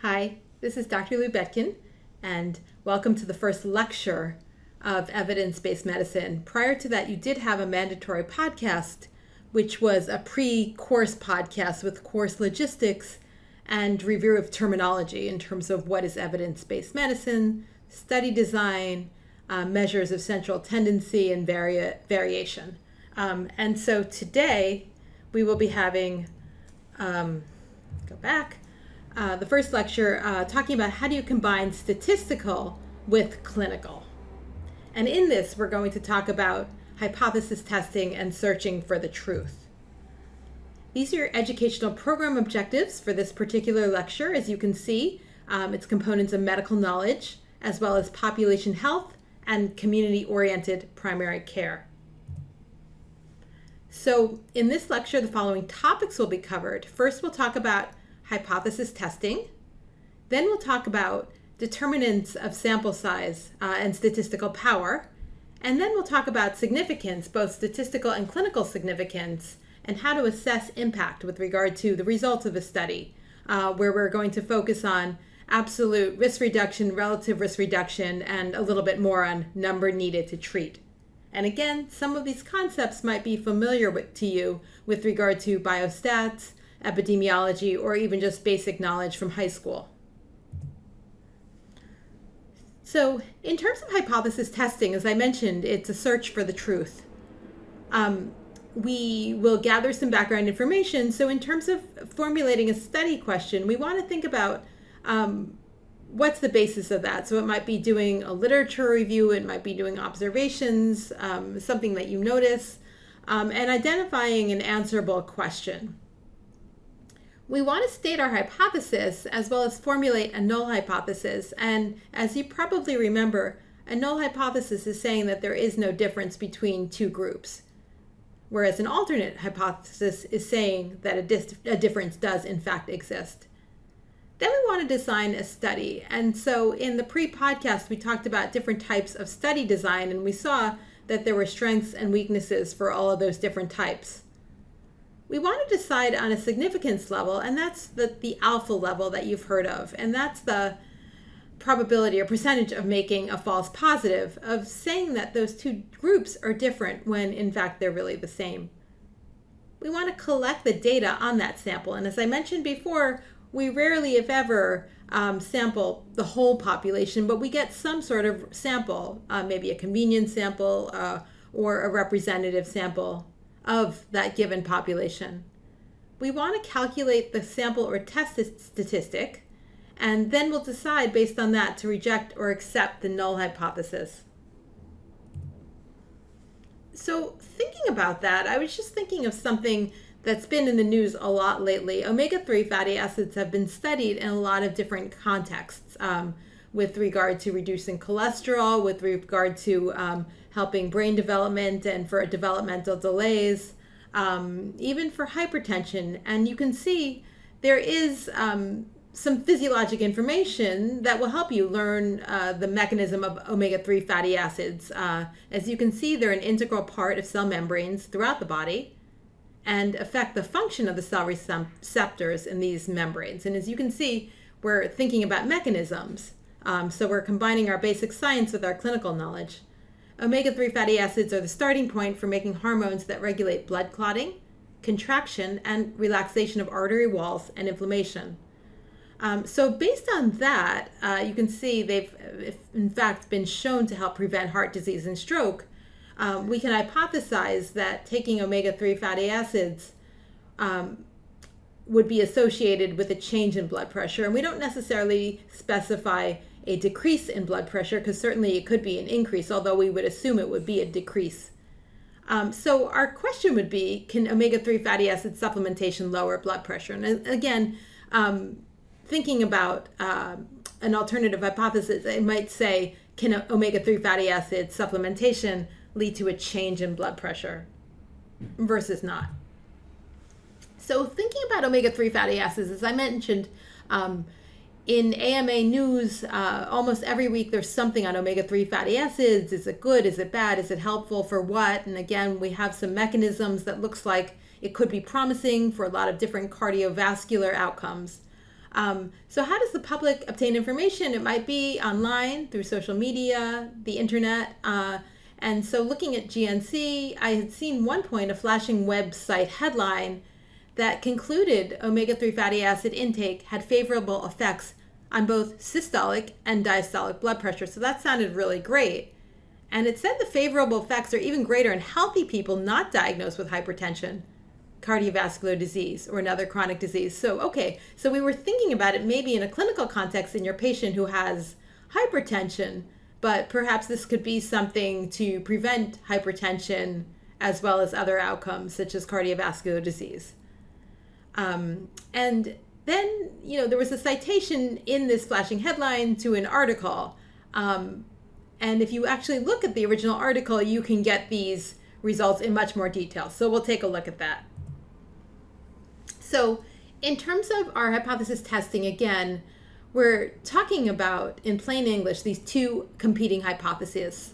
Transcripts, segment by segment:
Hi, this is Dr. Lou Betkin, and welcome to the first lecture of evidence-based medicine. Prior to that, you did have a mandatory podcast, which was a pre-course podcast with course logistics and review of terminology in terms of what is evidence-based medicine, study design, measures of central tendency, and variation. And so today, we will be having, the first lecture talking about how do you combine statistical with clinical. And in this, we're going to talk about hypothesis testing and searching for the truth. These are your educational program objectives for this particular lecture. As you can see, it's components of medical knowledge, as well as population health and community-oriented primary care. So in this lecture, the following topics will be covered. First, we'll talk about hypothesis testing. Then we'll talk about determinants of sample size and statistical power. And then we'll talk about significance, both statistical and clinical significance, and how to assess impact with regard to the results of a study, where we're going to focus on absolute risk reduction, relative risk reduction, and a little bit more on number needed to treat. And again, some of these concepts might be familiar to you with regard to biostats, epidemiology, or even just basic knowledge from high school. So in terms of hypothesis testing, as I mentioned, it's a search for the truth. We will gather some background information. So in terms of formulating a study question, we want to think about what's the basis of that. So it might be doing a literature review, it might be doing observations, something that you notice, and identifying an answerable question. We want to state our hypothesis as well as formulate a null hypothesis. And as you probably remember, a null hypothesis is saying that there is no difference between two groups, whereas an alternate hypothesis is saying that a difference does in fact exist. Then we want to design a study. And so in the pre-podcast, we talked about different types of study design, and we saw that there were strengths and weaknesses for all of those different types. We want to decide on a significance level, and that's the alpha level that you've heard of, and that's the probability or percentage of making a false positive, of saying that those two groups are different when in fact they're really the same. We want to collect the data on that sample, and as I mentioned before, we rarely, if ever, sample the whole population, but we get some sort of sample, maybe a convenience sample or a representative sample of that given population. We want to calculate the sample or test statistic, and then we'll decide based on that to reject or accept the null hypothesis. So thinking about that, I was just thinking of something that's been in the news a lot lately. Omega-3 fatty acids have been studied in a lot of different contexts, with regard to reducing cholesterol, with regard to helping brain development and for developmental delays, even for hypertension. And you can see there is some physiologic information that will help you learn the mechanism of omega-3 fatty acids. As you can see, they're an integral part of cell membranes throughout the body and affect the function of the cell receptors in these membranes. And as you can see, we're thinking about mechanisms. So we're combining our basic science with our clinical knowledge. Omega-3 fatty acids are the starting point for making hormones that regulate blood clotting, contraction, and relaxation of artery walls and inflammation. So based on that, you can see they've in fact been shown to help prevent heart disease and stroke. We can hypothesize that taking omega-3 fatty acids would be associated with a change in blood pressure. And we don't necessarily specify a decrease in blood pressure, because certainly it could be an increase, although we would assume it would be a decrease. So our question would be, can omega-3 fatty acid supplementation lower blood pressure? And again, thinking about an alternative hypothesis, it might say, can omega-3 fatty acid supplementation lead to a change in blood pressure versus not? So thinking about omega-3 fatty acids, as I mentioned, in AMA news, almost every week there's something on omega-3 fatty acids. Is it good? Is it bad? Is it helpful for what? And again, we have some mechanisms that looks like it could be promising for a lot of different cardiovascular outcomes. So how does the public obtain information? It might be online, through social media, the internet. And so looking at GNC, I had seen one point a flashing website headline that concluded omega-3 fatty acid intake had favorable effects on both systolic and diastolic blood pressure. So that sounded really great. And it said the favorable effects are even greater in healthy people not diagnosed with hypertension, cardiovascular disease, or another chronic disease. So we were thinking about it maybe in a clinical context in your patient who has hypertension, but perhaps this could be something to prevent hypertension as well as other outcomes such as cardiovascular disease. And then, there was a citation in this flashing headline to an article. And if you actually look at the original article, you can get these results in much more detail. So we'll take a look at that. So in terms of our hypothesis testing, again, we're talking about, in plain English, these two competing hypotheses.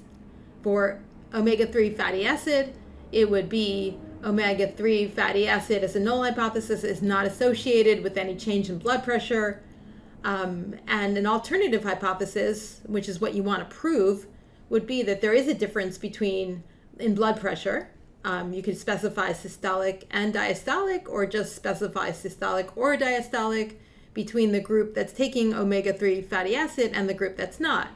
For omega-3 fatty acid, it would be omega-3 fatty acid as a null hypothesis is not associated with any change in blood pressure. And an alternative hypothesis, which is what you want to prove, would be that there is a difference in blood pressure. You could specify systolic and diastolic, or just specify systolic or diastolic between the group that's taking omega-3 fatty acid and the group that's not.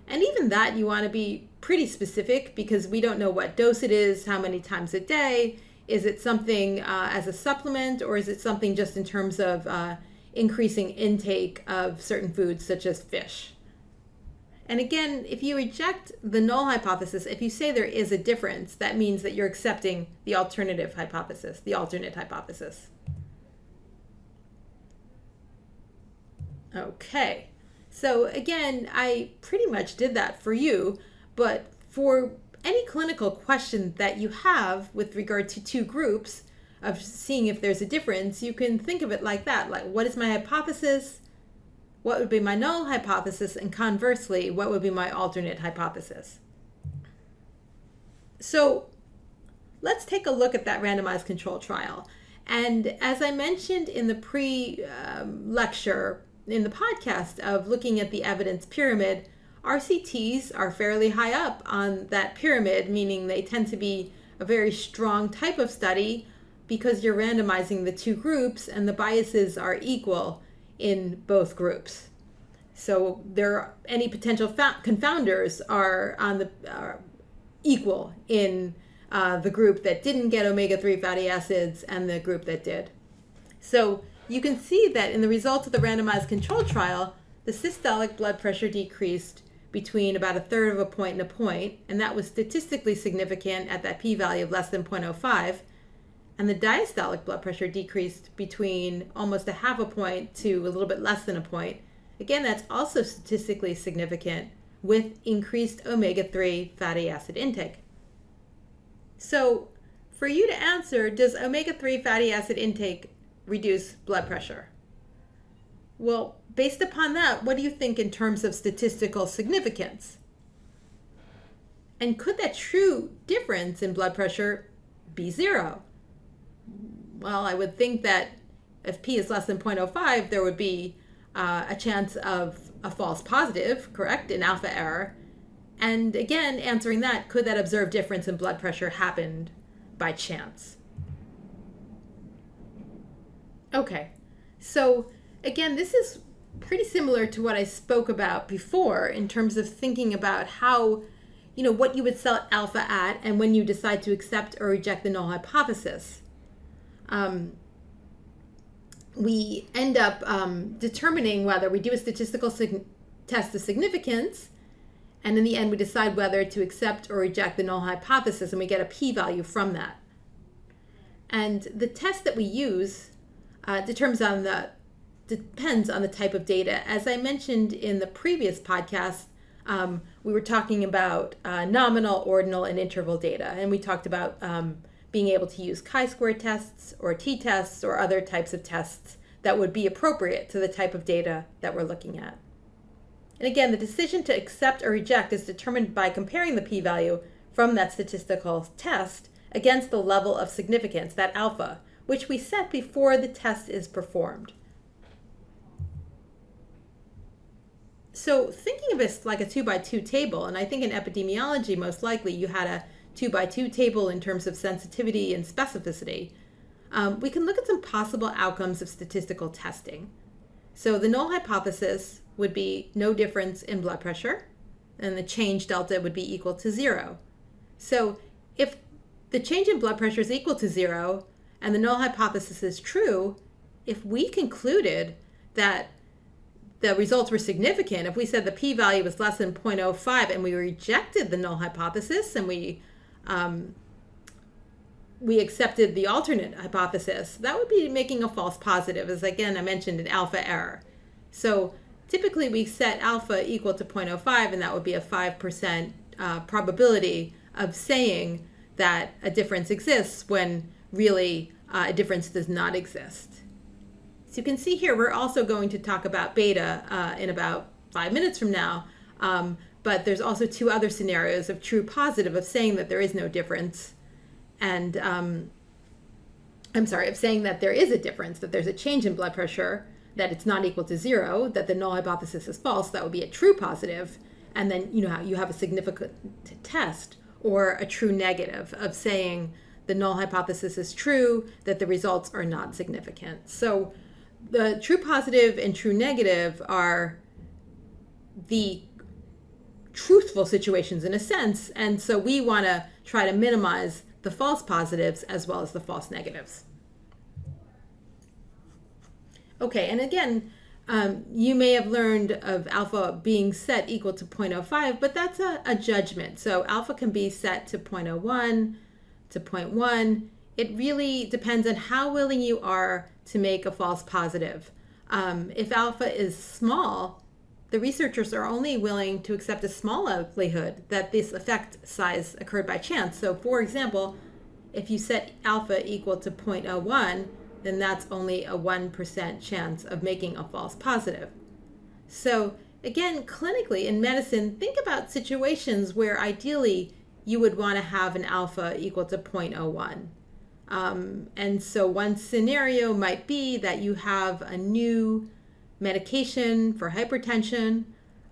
And even that you want to be pretty specific, because we don't know what dose it is, how many times a day. Is it something as a supplement, or is it something just in terms of increasing intake of certain foods such as fish? And again, if you reject the null hypothesis, if you say there is a difference, that means that you're accepting the alternative hypothesis, the alternate hypothesis. Okay, so again, I pretty much did that for you, but for any clinical question that you have with regard to two groups of seeing if there's a difference, you can think of it like that. Like, what is my hypothesis? What would be my null hypothesis? And conversely, what would be my alternate hypothesis? So let's take a look at that randomized control trial. And as I mentioned in the pre-lecture, in the podcast of looking at the evidence pyramid, RCTs are fairly high up on that pyramid, meaning they tend to be a very strong type of study because you're randomizing the two groups and the biases are equal in both groups. So any potential confounders are equal in the group that didn't get omega-3 fatty acids and the group that did. So you can see that in the results of the randomized control trial, the systolic blood pressure decreased between about 1/3 of a point and a point, and that was statistically significant at that p-value of less than 0.05. And the diastolic blood pressure decreased between almost 1/2 a point to a little bit less than a point. Again, that's also statistically significant with increased omega-3 fatty acid intake. So for you to answer, does omega-3 fatty acid intake reduce blood pressure? Well, based upon that, what do you think in terms of statistical significance? And could that true difference in blood pressure be 0? Well, I would think that if p is less than 0.05, there would be a chance of a false positive, correct, an alpha error. And again, answering that, could that observed difference in blood pressure happened by chance? Okay, so again, this is pretty similar to what I spoke about before in terms of thinking about how, what you would set alpha at and when you decide to accept or reject the null hypothesis. We end up determining whether we do a statistical test of significance, and in the end we decide whether to accept or reject the null hypothesis, and we get a p-value from that. And the test that we use depends on the type of data. As I mentioned in the previous podcast, we were talking about nominal, ordinal, and interval data, and we talked about being able to use chi-square tests or t-tests or other types of tests that would be appropriate to the type of data that we're looking at. And again, the decision to accept or reject is determined by comparing the p-value from that statistical test against the level of significance, that alpha, which we set before the test is performed. So thinking of this like a 2x2 table, and I think in epidemiology, most likely you had a 2x2 table in terms of sensitivity and specificity. We can look at some possible outcomes of statistical testing. So the null hypothesis would be no difference in blood pressure, and the change delta would be equal to 0. So if the change in blood pressure is equal to 0 and the null hypothesis is true, if we concluded that the results were significant, if we said the p-value was less than 0.05 and we rejected the null hypothesis and we accepted the alternate hypothesis, that would be making a false positive, as again I mentioned, an alpha error. So typically we set alpha equal to 0.05, and that would be a 5% probability of saying that a difference exists when really a difference does not exist. So you can see here we're also going to talk about beta in about 5 minutes from now, but there's also two other scenarios of true positive, of saying that there is no difference, and of saying that there is a difference, that there's a change in blood pressure, that it's not equal to 0, that the null hypothesis is false. That would be a true positive, and then you have a significant test, or a true negative, of saying the null hypothesis is true, that the results are not significant. So the true positive and true negative are the truthful situations in a sense, and so we want to try to minimize the false positives as well as the false negatives. Okay, and again, you may have learned of alpha being set equal to 0.05, but that's a judgment. So alpha can be set to 0.01, to 0.1. It really depends on how willing you are to make a false positive. If alpha is small, the researchers are only willing to accept a small likelihood that this effect size occurred by chance. So for example, if you set alpha equal to 0.01, then that's only a 1% chance of making a false positive. So again, clinically in medicine, think about situations where ideally you would want to have an alpha equal to 0.01. And so one scenario might be that you have a new medication for hypertension.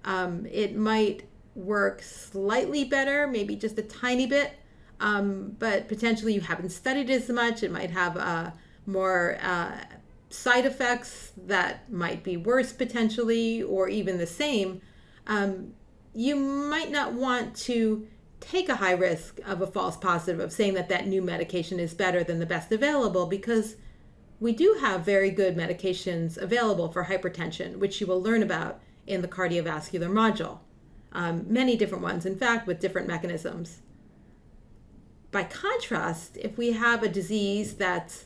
It might work slightly better, maybe just a tiny bit, but potentially you haven't studied as much. It might have more side effects that might be worse potentially, or even the same. You might not want to take a high risk of a false positive, of saying that that new medication is better than the best available, because we do have very good medications available for hypertension, which you will learn about in the cardiovascular module. Many different ones, in fact, with different mechanisms. By contrast, if we have a disease that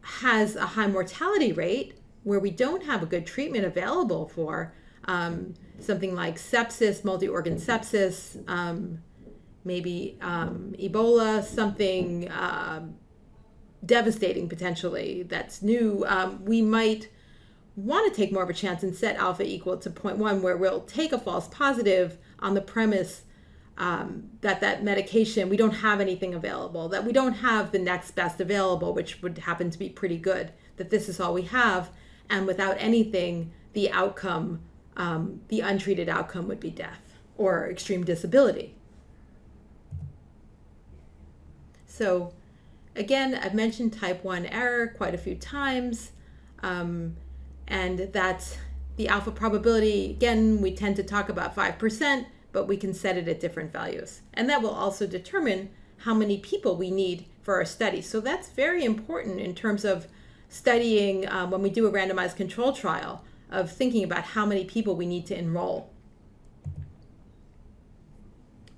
has a high mortality rate, where we don't have a good treatment available for something like sepsis, multi-organ sepsis, maybe Ebola, something devastating potentially that's new, we might want to take more of a chance and set alpha equal to 0.1, where we'll take a false positive on the premise that medication, we don't have anything available, that we don't have the next best available, which would happen to be pretty good, that this is all we have, and without anything, the outcome, the untreated outcome would be death or extreme disability. So again, I've mentioned type 1 error quite a few times, and that's the alpha probability. Again, we tend to talk about 5%, but we can set it at different values. And that will also determine how many people we need for our study. So that's very important in terms of studying when we do a randomized control trial, of thinking about how many people we need to enroll.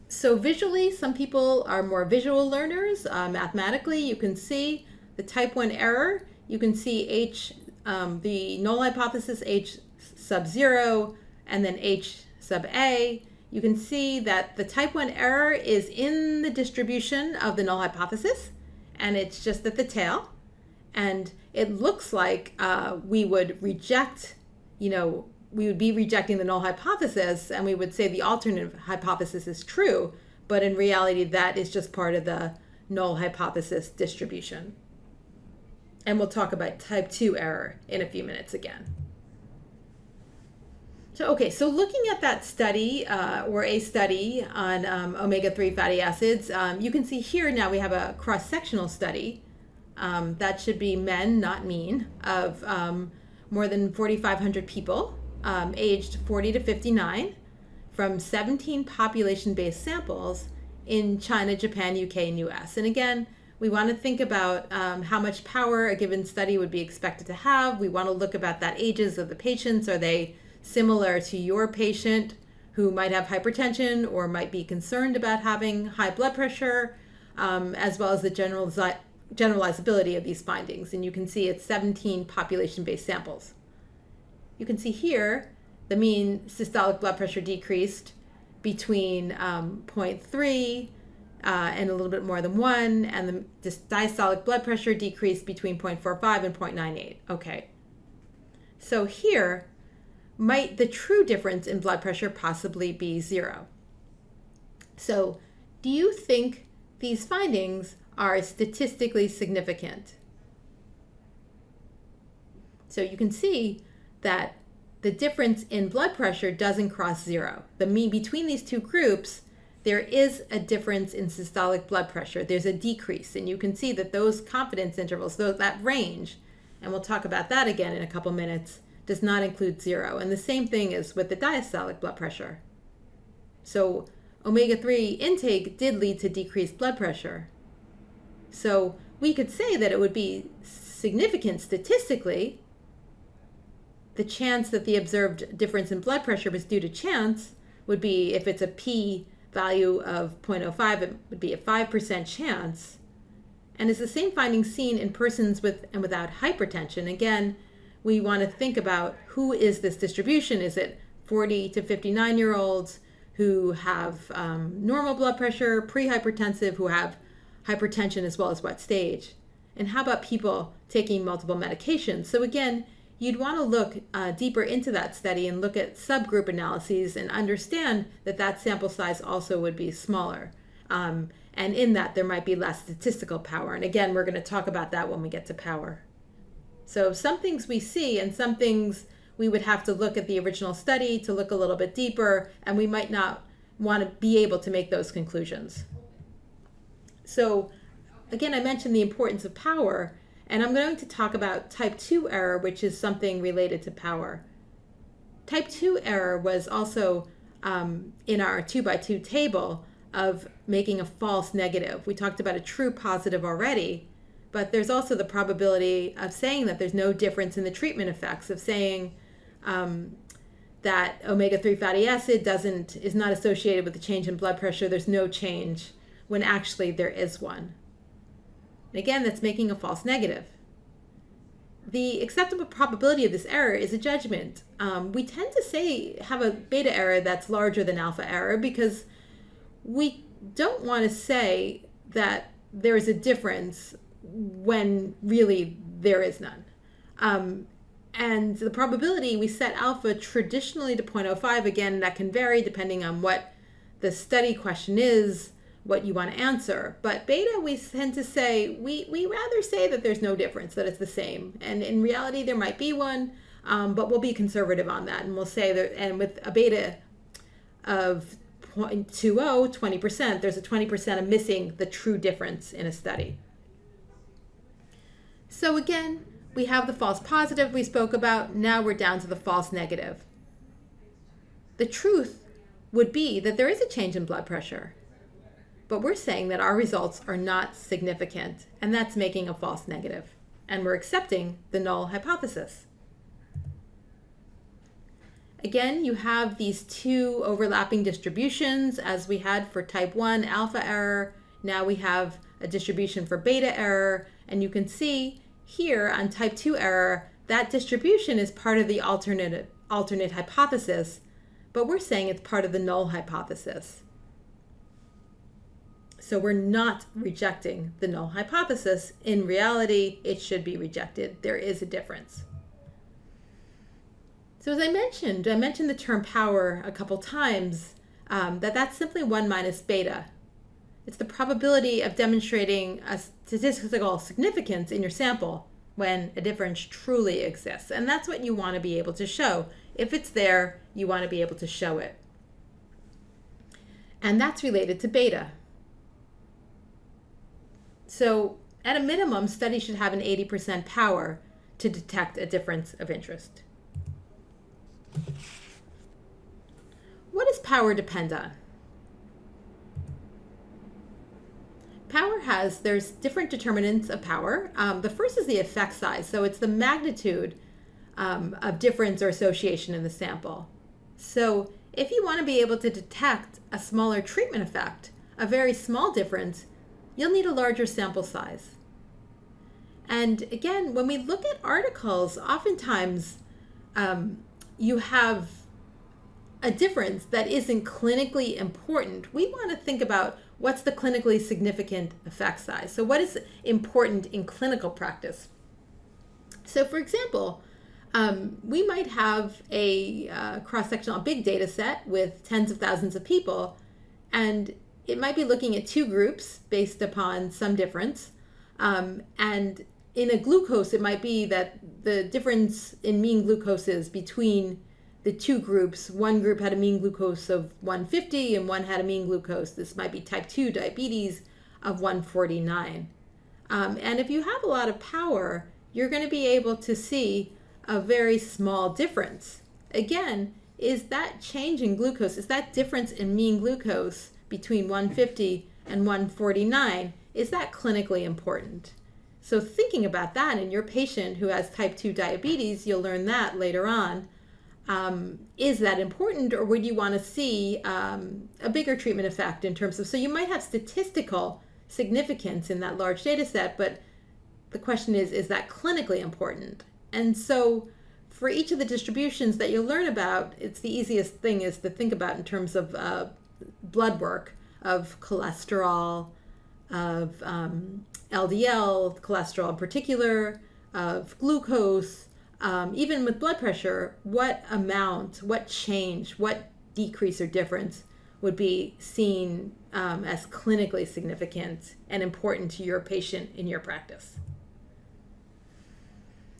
So visually, some people are more visual learners. Mathematically, you can see the type 1 error. You can see H, the null hypothesis, H sub 0, and then H sub A. You can see that the type 1 error is in the distribution of the null hypothesis, and it's just at the tail. And it looks like we would reject, we would be rejecting the null hypothesis, and we would say the alternate hypothesis is true, but in reality that is just part of the null hypothesis distribution. And we'll talk about type 2 error in a few minutes again. So looking at that study or a study on omega-3 fatty acids, you can see here now we have a cross-sectional study. That should be men, not mean, of more than 4,500 people aged 40 to 59 from 17 population-based samples in China, Japan, UK, and US. And again, we want to think about how much power a given study would be expected to have. We want to look about that ages of the patients. Are they similar to your patient who might have hypertension or might be concerned about having high blood pressure, as well as the generalizability of these findings. And you can see it's 17 population-based samples. You can see here the mean systolic blood pressure decreased between 0.3 and a little bit more than 1, and the diastolic blood pressure decreased between 0.45 and 0.98. Okay. So here, might the true difference in blood pressure possibly be 0? So do you think these findings are statistically significant? So you can see that the difference in blood pressure doesn't cross 0. The mean between these two groups, there is a difference in systolic blood pressure. There's a decrease, and you can see that those confidence intervals, that range, and we'll talk about that again in a couple minutes, does not include 0. And the same thing is with the diastolic blood pressure. So omega-3 intake did lead to decreased blood pressure. So we could say that it would be significant statistically. The chance that the observed difference in blood pressure was due to chance would be, if it's a p value of 0.05, it would be a 5% chance. And is the same finding seen in persons with and without hypertension? Again, we want to think about who is this distribution. Is it 40 to 59-year-olds who have normal blood pressure, pre-hypertensive, who have hypertension as well as what stage? And how about people taking multiple medications? So again, you'd want to look deeper into that study and look at subgroup analyses and understand that that sample size also would be smaller. And in that, there might be less statistical power. And again, we're going to talk about that when we get to power. So some things we see and some things we would have to look at the original study to look a little bit deeper, and we might not want to be able to make those conclusions. So again, I mentioned the importance of power, and I'm going to talk about type 2 error, which is something related to power. Type 2 error was also in our 2x2 table of making a false negative. We talked about a true positive already, but there's also the probability of saying that there's no difference in the treatment effects, of saying that omega-3 fatty acid is not associated with the change in blood pressure. There's no change, when actually there is one. And again, that's making a false negative. The acceptable probability of this error is a judgment. We tend to have a beta error that's larger than alpha error because we don't want to say that there is a difference when really there is none. And the probability, we set alpha traditionally to 0.05. Again, that can vary depending on what the study question is, what you want to answer. But beta, we tend to say, we rather say that there's no difference, that it's the same. And in reality, there might be one, but we'll be conservative on that. And we'll say that, and with a beta of 0.20, 20%, there's a 20% of missing the true difference in a study. So again, we have the false positive we spoke about. Now we're down to the false negative. The truth would be that there is a change in blood pressure, but we're saying that our results are not significant, and that's making a false negative. And we're accepting the null hypothesis. Again, you have these two overlapping distributions as we had for type 1 alpha error. Now we have a distribution for beta error, and you can see here on type 2 error, that distribution is part of the alternate hypothesis, but we're saying it's part of the null hypothesis. So we're not rejecting the null hypothesis. In reality, it should be rejected. There is a difference. So as I mentioned the term power a couple times, that's simply 1 minus beta. It's the probability of demonstrating a statistical significance in your sample when a difference truly exists. And that's what you want to be able to show If it's there, you want to be able to show it. And that's related to beta. So at a minimum, studies should have an 80% power to detect a difference of interest. What does power depend on? There's different determinants of power. The first is the effect size. So it's the magnitude of difference or association in the sample. So if you want to be able to detect a smaller treatment effect, a very small difference, you'll need a larger sample size. And again, when we look at articles, oftentimes you have a difference that isn't clinically important. We want to think about what's the clinically significant effect size. So what is important in clinical practice? So for example, we might have a cross-sectional, big data set with tens of thousands of people, and it might be looking at two groups based upon some difference. And in a glucose, it might be that the difference in mean glucoses between the two groups, one group had a mean glucose of 150 and one had a mean glucose, this might be type 2 diabetes, of 149. And if you have a lot of power, you're going to be able to see a very small difference. Again, is that change in glucose, is that difference in mean glucose between 150 and 149, is that clinically important? So thinking about that in your patient who has type 2 diabetes, you'll learn that later on. Is that important, or would you want to see a bigger treatment effect in terms of, so you might have statistical significance in that large data set, but the question is that clinically important? And so for each of the distributions that you'll learn about, it's the easiest thing is to think about in terms of blood work, of cholesterol, of LDL, cholesterol in particular, of glucose, even with blood pressure, what amount, what change, what decrease or difference would be seen as clinically significant and important to your patient in your practice.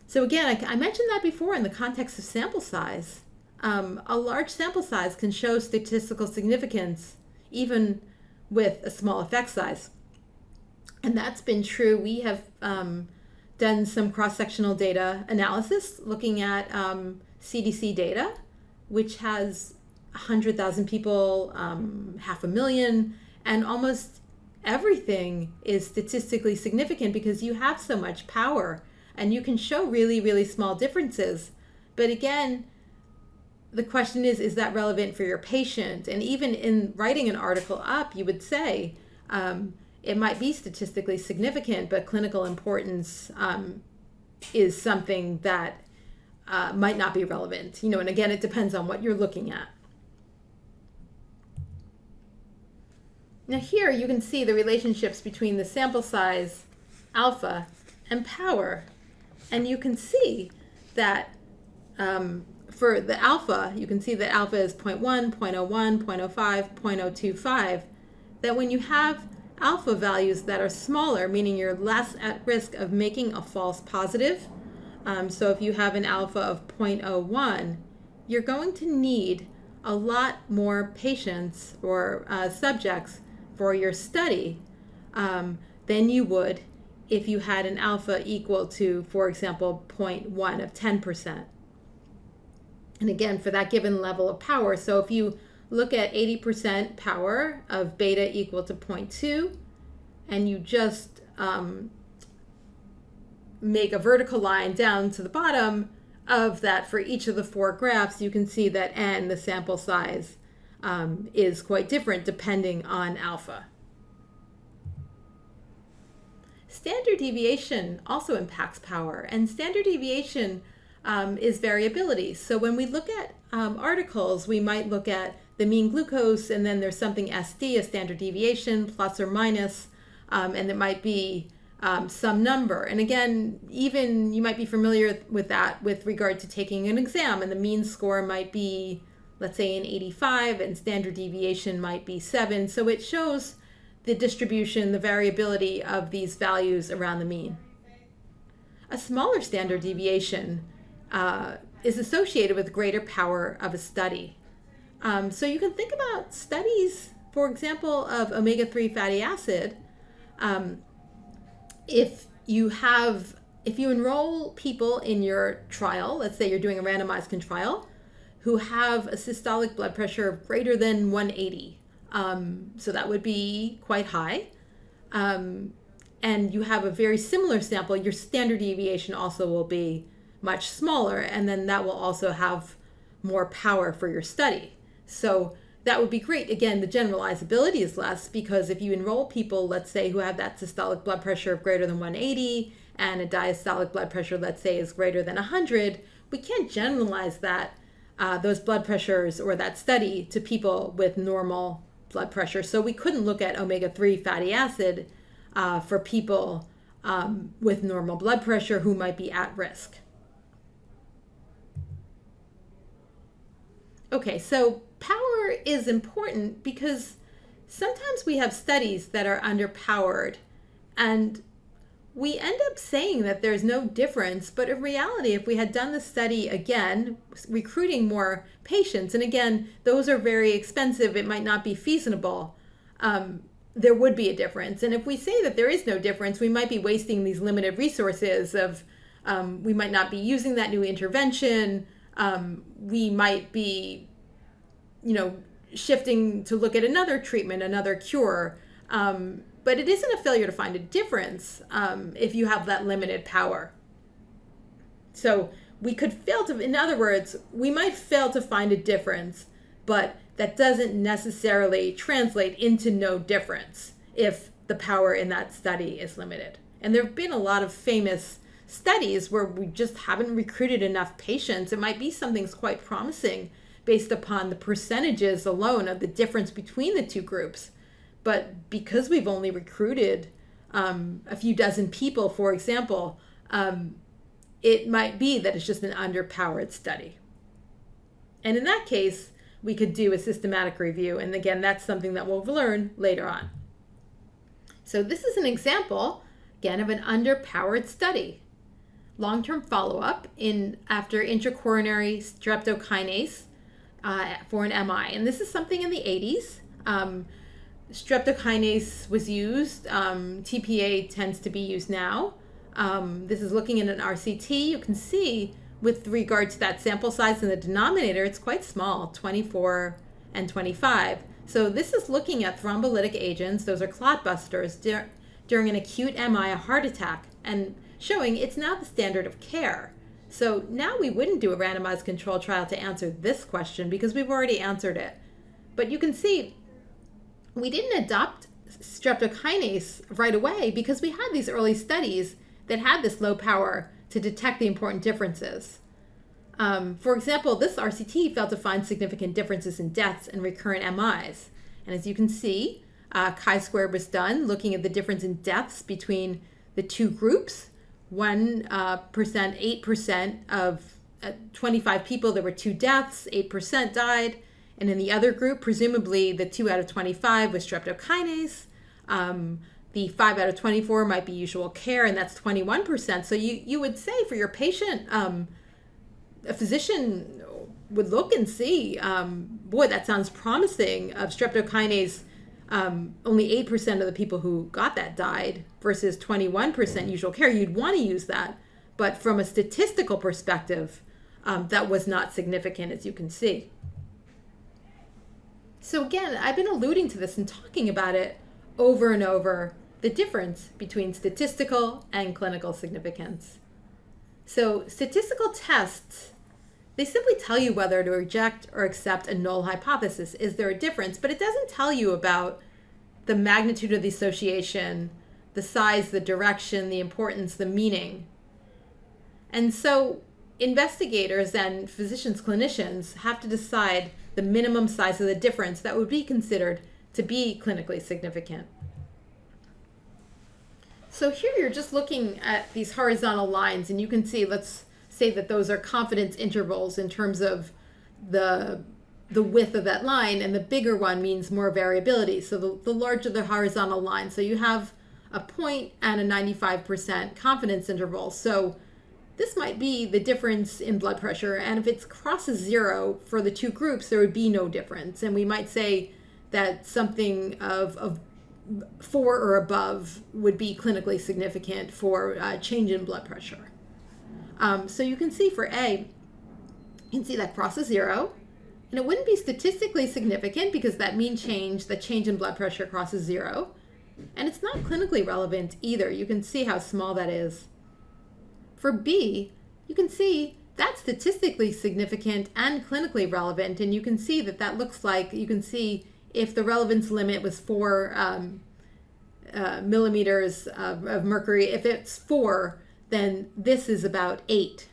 So again, I mentioned that before in the context of sample size. A large sample size can show statistical significance even with a small effect size. And that's been true. We have done some cross-sectional data analysis looking at CDC data, which has 100,000 people, 500,000, and almost everything is statistically significant because you have so much power and you can show really, really small differences. But again, the question is that relevant for your patient? And even in writing an article up, you would say it might be statistically significant, but clinical importance is something that might not be relevant. You know, and again, it depends on what you're looking at. Now here you can see the relationships between the sample size, alpha, and power. And you can see that for the alpha, you can see that alpha is 0.1, 0.01, 0.05, 0.025, that when you have alpha values that are smaller, meaning you're less at risk of making a false positive, so if you have an alpha of 0.01, you're going to need a lot more patients or subjects for your study than you would if you had an alpha equal to, for example, 0.1 of 10%. And again, for that given level of power, so if you look at 80% power of beta equal to 0.2, and you just make a vertical line down to the bottom of that for each of the four graphs, you can see that n, the sample size, is quite different depending on alpha. Standard deviation also impacts power, and standard deviation is variability. So when we look at articles, we might look at the mean glucose, and then there's something SD, a standard deviation, plus or minus, and it might be some number. And again, even you might be familiar with that with regard to taking an exam, and the mean score might be, let's say, an 85, and standard deviation might be 7. So it shows the distribution, the variability of these values around the mean. A smaller standard deviation is associated with greater power of a study. So you can think about studies, for example, of omega-3 fatty acid. If you enroll people in your trial, let's say you're doing a randomized control trial, who have a systolic blood pressure of greater than 180, so that would be quite high, and you have a very similar sample, your standard deviation also will be much smaller, and then that will also have more power for your study. So that would be great. Again, the generalizability is less because if you enroll people, let's say, who have that systolic blood pressure of greater than 180 and a diastolic blood pressure, let's say, is greater than 100, we can't generalize those blood pressures or that study to people with normal blood pressure. So we couldn't look at omega-3 fatty acid for people with normal blood pressure who might be at risk. Okay, so power is important because sometimes we have studies that are underpowered and we end up saying that there's no difference, but in reality, if we had done the study again, recruiting more patients, and again, those are very expensive, it might not be feasible, there would be a difference. And if we say that there is no difference, we might be wasting these limited resources of, we might not be using that new intervention, we might be, shifting to look at another treatment, another cure, but it isn't a failure to find a difference if you have that limited power. So we could fail to, in other words, we might fail to find a difference, but that doesn't necessarily translate into no difference if the power in that study is limited. And there have been a lot of famous studies where we just haven't recruited enough patients. It might be something's quite promising based upon the percentages alone of the difference between the two groups. But because we've only recruited a few dozen people, for example, it might be that it's just an underpowered study. And in that case, we could do a systematic review. And again, that's something that we'll learn later on. So this is an example, again, of an underpowered study. Long-term follow-up after intracoronary streptokinase for an MI. And this is something in the 80s. Streptokinase was used. TPA tends to be used now. This is looking at an RCT. You can see with regard to that sample size in the denominator, it's quite small, 24 and 25. So this is looking at thrombolytic agents. Those are clot busters during an acute MI, a heart attack, and showing it's now the standard of care. So now we wouldn't do a randomized control trial to answer this question because we've already answered it. But you can see we didn't adopt streptokinase right away because we had these early studies that had this low power to detect the important differences. For example, this RCT failed to find significant differences in deaths and recurrent MIs. And as you can see, chi-squared was done looking at the difference in deaths between the two groups. 1%, 8% of 25 people, there were 2 deaths, 8% died. And in the other group, presumably the 2 out of 25 was streptokinase. The 5 out of 24 might be usual care, and that's 21%. So you would say for your patient, a physician would look and see, boy, that sounds promising. Of streptokinase, only 8% of the people who got that died versus 21% usual care. You'd want to use that. But from a statistical perspective, that was not significant, as you can see. So again, I've been alluding to this and talking about it over and over, the difference between statistical and clinical significance. So statistical tests, they simply tell you whether to reject or accept a null hypothesis. Is there a difference? But it doesn't tell you about the magnitude of the association, the size, the direction, the importance, the meaning. And so investigators and physicians, clinicians have to decide the minimum size of the difference that would be considered to be clinically significant. So here you're just looking at these horizontal lines, and you can see, let's say that those are confidence intervals in terms of the width of that line, and the bigger one means more variability. So the larger the horizontal line. So you have a point and a 95% confidence interval. So this might be the difference in blood pressure. And if it crosses 0 for the two groups, there would be no difference. And we might say that something of 4 or above would be clinically significant for change in blood pressure. So you can see for A, you can see that crosses 0. And it wouldn't be statistically significant because that mean change, the change in blood pressure crosses 0. And it's not clinically relevant either. You can see how small that is. For B, you can see that's statistically significant and clinically relevant. And you can see that that looks like, you can see if the relevance limit was 4 millimeters of mercury, if it's 4, then this is about 8.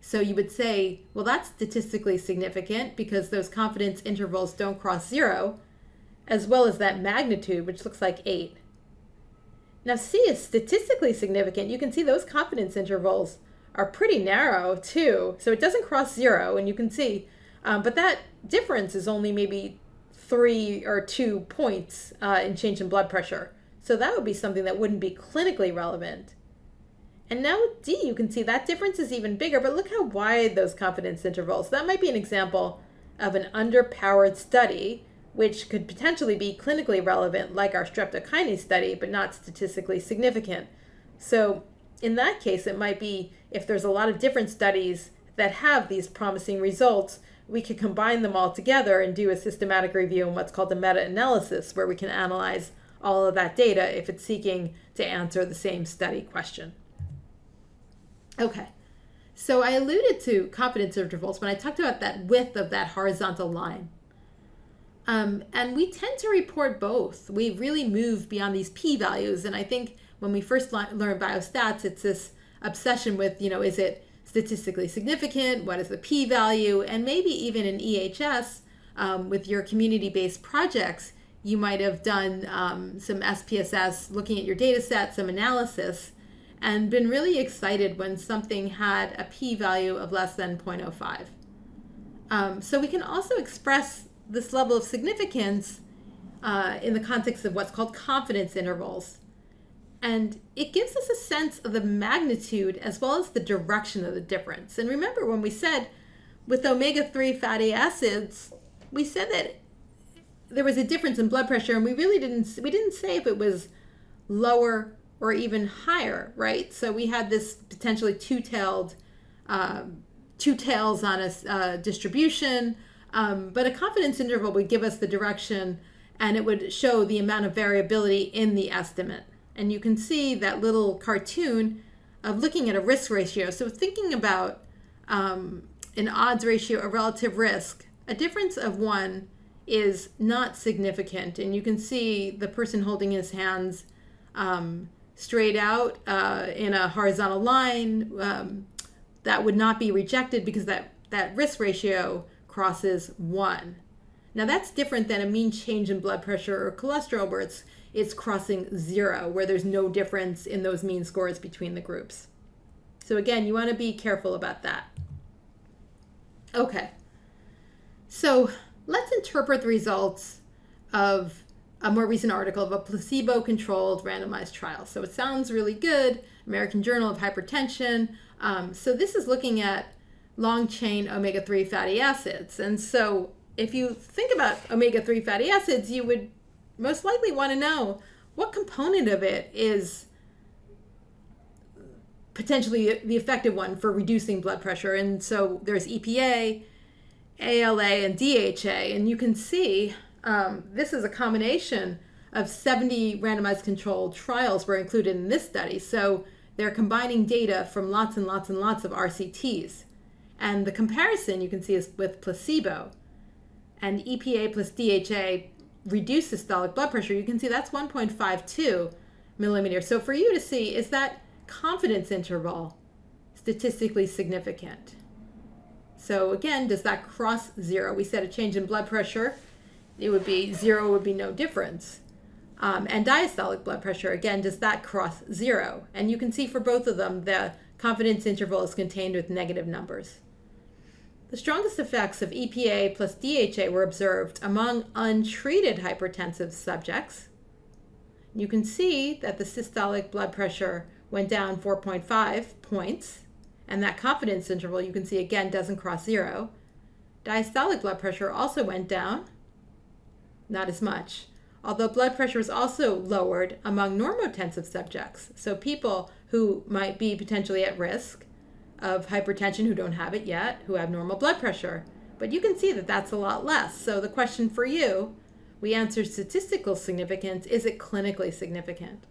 So you would say, well, that's statistically significant because those confidence intervals don't cross 0, as well as that magnitude, which looks like 8. Now C is statistically significant. You can see those confidence intervals are pretty narrow too. So it doesn't cross 0, and you can see, but that difference is only maybe 3 or 2 points in change in blood pressure. So that would be something that wouldn't be clinically relevant. And now with D, you can see that difference is even bigger, but look how wide those confidence intervals. That might be an example of an underpowered study, which could potentially be clinically relevant, like our streptokinase study, but not statistically significant. So in that case, it might be if there's a lot of different studies that have these promising results, we could combine them all together and do a systematic review in what's called a meta-analysis, where we can analyze all of that data if it's seeking to answer the same study question. Okay, so I alluded to confidence intervals when I talked about that width of that horizontal line. And we tend to report both. We really move beyond these p-values. And I think when we first learn biostats, it's this obsession with, is it statistically significant? What is the p-value? And maybe even in EHS, with your community-based projects, you might have done some SPSS, looking at your data set, some analysis, and been really excited when something had a p-value of less than 0.05. So we can also express this level of significance in the context of what's called confidence intervals. And it gives us a sense of the magnitude as well as the direction of the difference. And remember when we said with omega-3 fatty acids, we said that there was a difference in blood pressure, and we didn't say if it was lower or even higher, right? So we had this potentially two tails on a distribution, but a confidence interval would give us the direction, and it would show the amount of variability in the estimate. And you can see that little cartoon of looking at a risk ratio. So thinking about an odds ratio, a relative risk, a difference of 1 is not significant. And you can see the person holding his hands straight out in a horizontal line, that would not be rejected because that risk ratio crosses 1. Now that's different than a mean change in blood pressure or cholesterol where it's crossing 0, where there's no difference in those mean scores between the groups. So again, you want to be careful about that. Okay, so let's interpret the results of a more recent article of a placebo-controlled randomized trial. So it sounds really good, American Journal of Hypertension. So this is looking at long-chain omega-3 fatty acids. And so if you think about omega-3 fatty acids, you would most likely want to know what component of it is potentially the effective one for reducing blood pressure. And so there's EPA, ALA, and DHA. And you can see this is a combination of 70 randomized controlled trials were included in this study. So they're combining data from lots and lots and lots of RCTs. And the comparison you can see is with placebo. And EPA plus DHA reduced systolic blood pressure. You can see that's 1.52 millimeters. So for you to see, is that confidence interval statistically significant? So again, does that cross 0? We said a change in blood pressure, it would be 0 would be no difference. And diastolic blood pressure, again, does that cross 0? And you can see for both of them, the confidence interval is contained with negative numbers. The strongest effects of EPA plus DHA were observed among untreated hypertensive subjects. You can see that the systolic blood pressure went down 4.5 points, And that confidence interval, you can see again, doesn't cross 0. Diastolic blood pressure also went down, not as much. Although blood pressure was also lowered among normotensive subjects, so people who might be potentially at risk of hypertension who don't have it yet, who have normal blood pressure. But you can see that that's a lot less. So the question for you, we answered statistical significance. Is it clinically significant?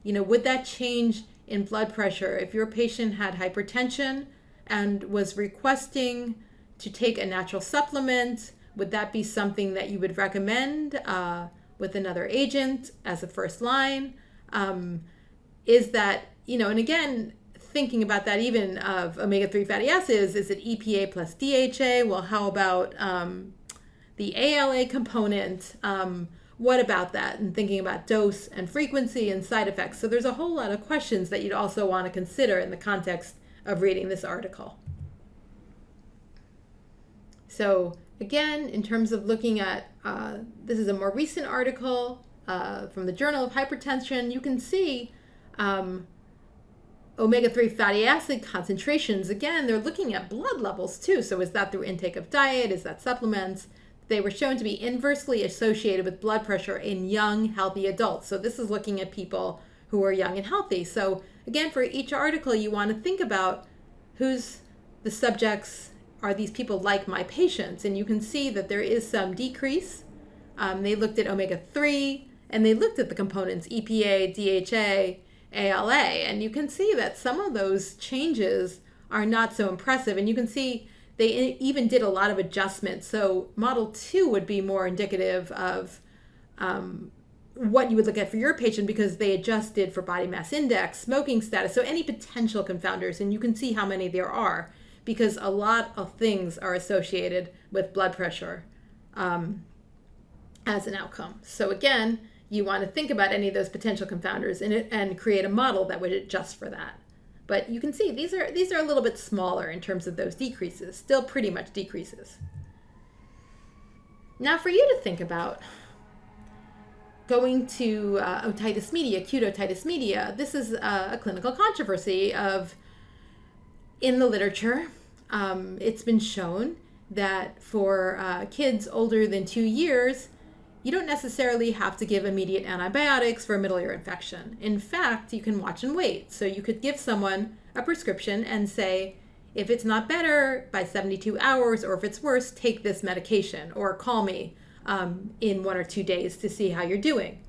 Would that change in blood pressure if your patient had hypertension and was requesting to take a natural supplement? Would that be something that you would recommend with another agent as a first line? Is that, and again, thinking about that even of omega-3 fatty acids, is it EPA plus DHA? Well, how about the ALA component? What about that? And thinking about dose and frequency and side effects. So there's a whole lot of questions that you'd also want to consider in the context of reading this article. So again, in terms of looking at, this is a more recent article from the Journal of Hypertension, you can see omega-3 fatty acid concentrations. Again, they're looking at blood levels too. So is that through intake of diet? Is that supplements? They were shown to be inversely associated with blood pressure in young, healthy adults. So this is looking at people who are young and healthy. So again, for each article, you want to think about who's the subjects. Are these people like my patients? And you can see that there is some decrease. They looked at omega-3 and they looked at the components EPA, DHA, ALA, and you can see that some of those changes are not so impressive. And you can see they even did a lot of adjustments. So model 2 would be more indicative of what you would look at for your patient, because they adjusted for body mass index, smoking status, so any potential confounders. And you can see how many there are, because a lot of things are associated with blood pressure as an outcome. So again, you want to think about any of those potential confounders in it and create a model that would adjust for that. But you can see these are a little bit smaller in terms of those decreases, still pretty much decreases. Now for you to think about going to otitis media, acute otitis media, this is a clinical controversy in the literature. It's been shown that for kids older than 2 years, you don't necessarily have to give immediate antibiotics for a middle ear infection. In fact, you can watch and wait. So you could give someone a prescription and say, if it's not better by 72 hours, or if it's worse, take this medication, or call me in 1 or 2 days to see how you're doing.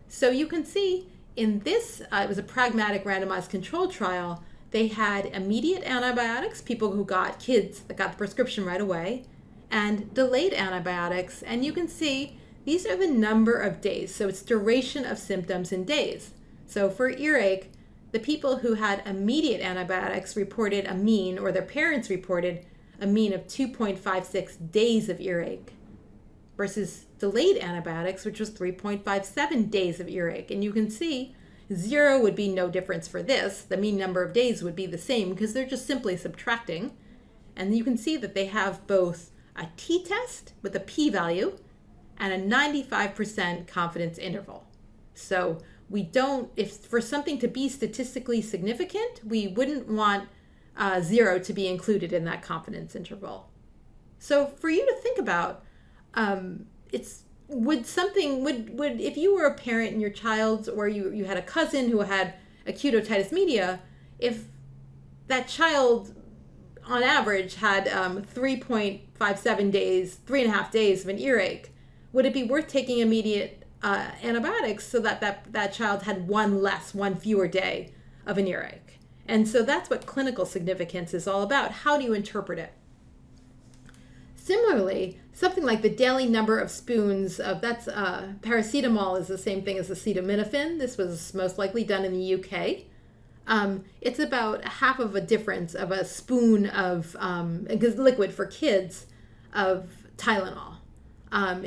So you can see in this, it was a pragmatic randomized control trial. They had immediate antibiotics, kids that got the prescription right away, and delayed antibiotics. And you can see these are the number of days. So it's duration of symptoms in days. So for earache, the people who had immediate antibiotics reported a mean, or their parents reported a mean of 2.56 days of earache, versus delayed antibiotics, which was 3.57 days of earache. And you can see 0 would be no difference for this. The mean number of days would be the same, because they're just simply subtracting. And you can see that they have both a t-test with a p-value and a 95% confidence interval. So we don't, if for something to be statistically significant, we wouldn't want 0 to be included in that confidence interval. So for you to think about, would if you were a parent and your child, or you had a cousin who had acute otitis media, if that child on average had 3.57 days, 3.5 days of an earache, would it be worth taking immediate antibiotics so that child had one fewer day of an earache? And so that's what clinical significance is all about. How do you interpret it? Similarly, something like the daily number of spoons of, paracetamol is the same thing as acetaminophen. This was most likely done in the UK. It's about half of a difference of a spoon of liquid for kids of Tylenol.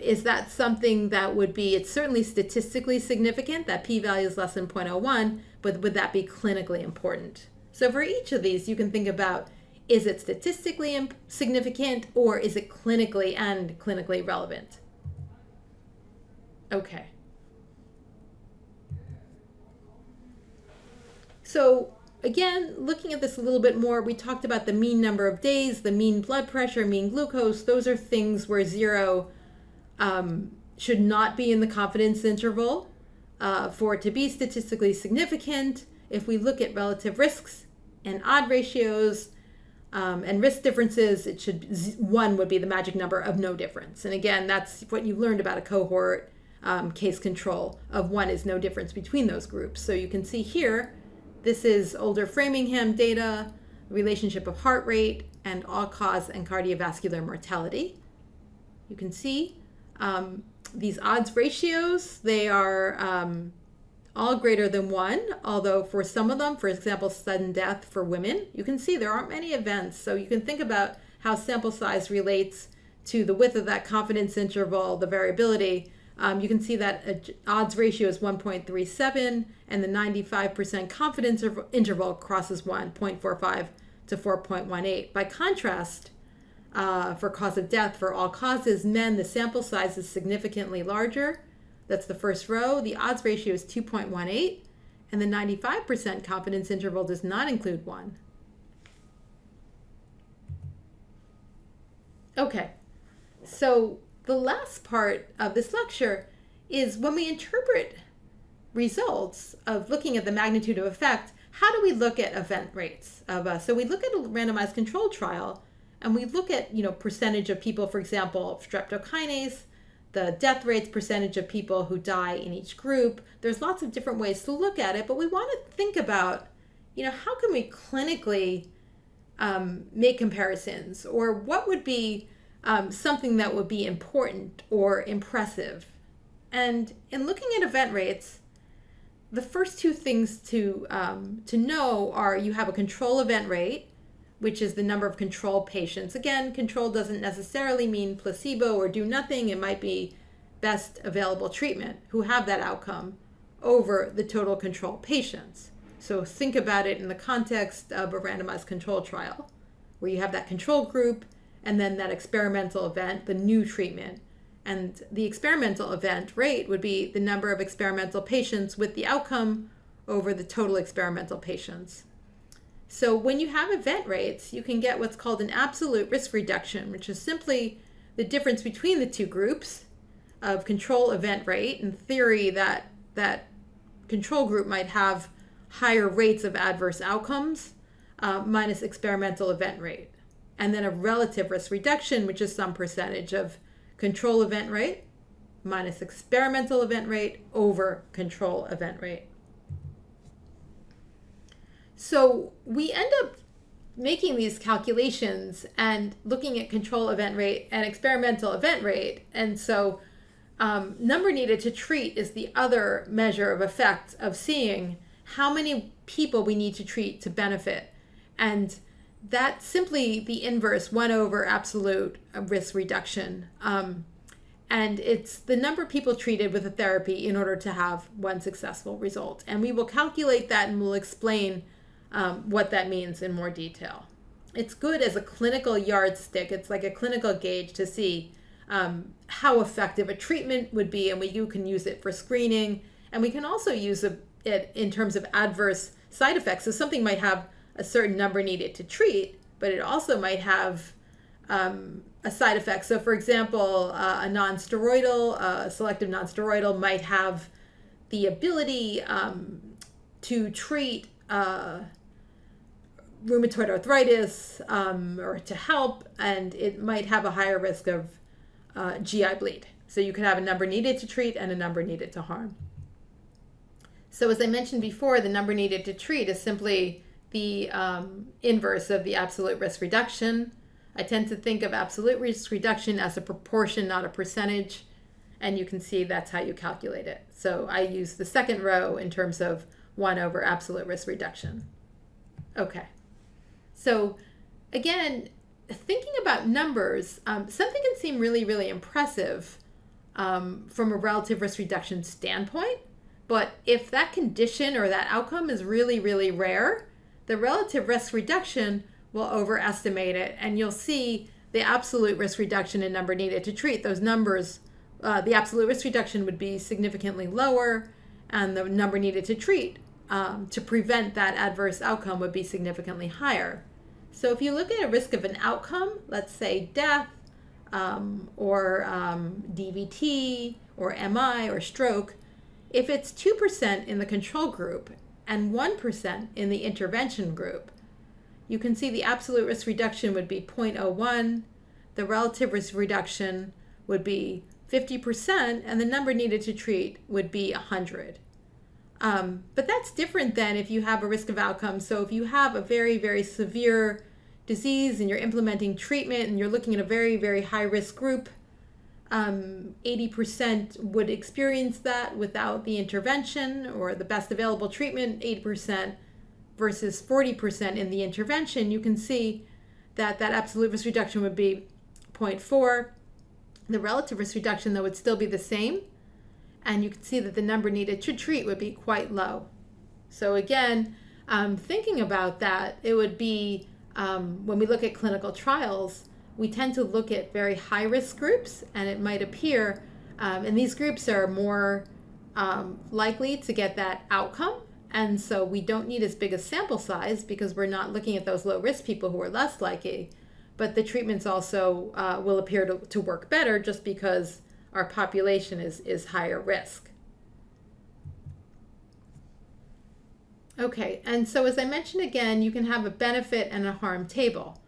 Is that something that would be, it's certainly statistically significant, that p-value is less than 0.01, but would that be clinically important? So for each of these, you can think about, is it statistically significant, or is it clinically relevant? Okay. So again, looking at this a little bit more, we talked about the mean number of days, the mean blood pressure, mean glucose. Those are things where 0 should not be in the confidence interval for it to be statistically significant. If we look at relative risks and odd ratios and risk differences, 1 would be the magic number of no difference. And again, that's what you learned about a cohort case control of 1 is no difference between those groups. So you can see here, this is older Framingham data, relationship of heart rate and all-cause and cardiovascular mortality. You can see these odds ratios, they are all greater than 1, although for some of them, for example, sudden death for women, you can see there aren't many events. So you can think about how sample size relates to the width of that confidence interval, the variability. You can see that odds ratio is 1.37 and the 95% confidence interval crosses 1.45 to 4.18. By contrast, for cause of death for all causes, men, the sample size is significantly larger. That's the first row. The odds ratio is 2.18 and the 95% confidence interval does not include 1. Okay, so the last part of this lecture is when we interpret results of looking at the magnitude of effect, how do we look at event rates? So we look at a randomized control trial and we look at, percentage of people, for example, streptokinase, the death rates, percentage of people who die in each group. There's lots of different ways to look at it, but we want to think about, how can we clinically make comparisons, or what would be something that would be important or impressive. And in looking at event rates, the first two things to know are you have a control event rate, which is the number of control patients. Again, control doesn't necessarily mean placebo or do nothing. It might be best available treatment who have that outcome over the total control patients. So think about it in the context of a randomized control trial, where you have that control group and then that experimental event, the new treatment. And the experimental event rate would be the number of experimental patients with the outcome over the total experimental patients. So when you have event rates, you can get what's called an absolute risk reduction, which is simply the difference between the two groups of control event rate. In theory, that control group might have higher rates of adverse outcomes minus experimental event rate. And then a relative risk reduction, which is some percentage of control event rate minus experimental event rate over control event rate. So we end up making these calculations and looking at control event rate and experimental event rate. And so number needed to treat is the other measure of effect of seeing how many people we need to treat to benefit. And that's simply the inverse, 1 over absolute risk reduction. And it's the number of people treated with a therapy in order to have one successful result. And we will calculate that and we'll explain what that means in more detail. It's good as a clinical yardstick. It's like a clinical gauge to see how effective a treatment would be, and you can use it for screening. And we can also use it in terms of adverse side effects. So something might have a certain number needed to treat, but it also might have a side effect. So for example, a selective non-steroidal might have the ability to treat rheumatoid arthritis or to help, and it might have a higher risk of GI bleed. So you could have a number needed to treat and a number needed to harm. So as I mentioned before, the number needed to treat is simply the inverse of the absolute risk reduction. I tend to think of absolute risk reduction as a proportion, not a percentage, and you can see that's how you calculate it. So I use the second row in terms of 1 over absolute risk reduction. Okay, so again, thinking about numbers, something can seem really, really impressive from a relative risk reduction standpoint, but if that condition or that outcome is really, really rare, the relative risk reduction will overestimate it, and you'll see the absolute risk reduction and number needed to treat. Those numbers, the absolute risk reduction would be significantly lower, and the number needed to treat to prevent that adverse outcome would be significantly higher. So if you look at a risk of an outcome, let's say death, or DVT, or MI, or stroke, if it's 2% in the control group and 1% in the intervention group, you can see the absolute risk reduction would be 0.01, the relative risk reduction would be 50%, and the number needed to treat would be 100. But that's different than if you have a risk of outcome. So if you have a very, very severe disease and you're implementing treatment and you're looking at a very, very high risk group, 80% would experience that without the intervention or the best available treatment, 80% versus 40% in the intervention. You can see that that absolute risk reduction would be 0.4. The relative risk reduction, though, would still be the same. And you can see that the number needed to treat would be quite low. So again, thinking about that, it would be, when we look at clinical trials, we tend to look at very high-risk groups, and it might appear, and these groups are more likely to get that outcome. And so we don't need as big a sample size because we're not looking at those low-risk people who are less likely. But the treatments also will appear to work better just because our population is higher risk. Okay, and so as I mentioned again, you can have a benefit and a harm table.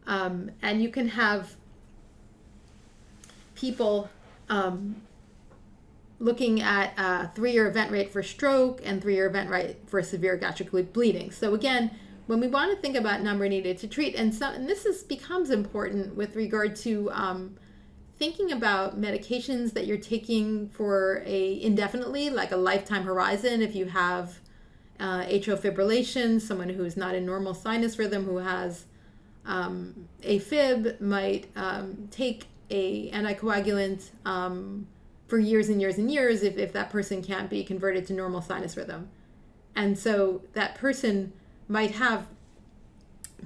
And you can have people looking at a 3-year event rate for stroke and 3-year event rate for severe gastric bleeding. So again, when we want to think about number needed to treat, and this becomes important with regard to thinking about medications that you're taking for indefinitely, like a lifetime horizon. If you have atrial fibrillation, someone who's not in normal sinus rhythm, who has AFib, might take a anticoagulant for years and years and years if that person can't be converted to normal sinus rhythm. And so that person might have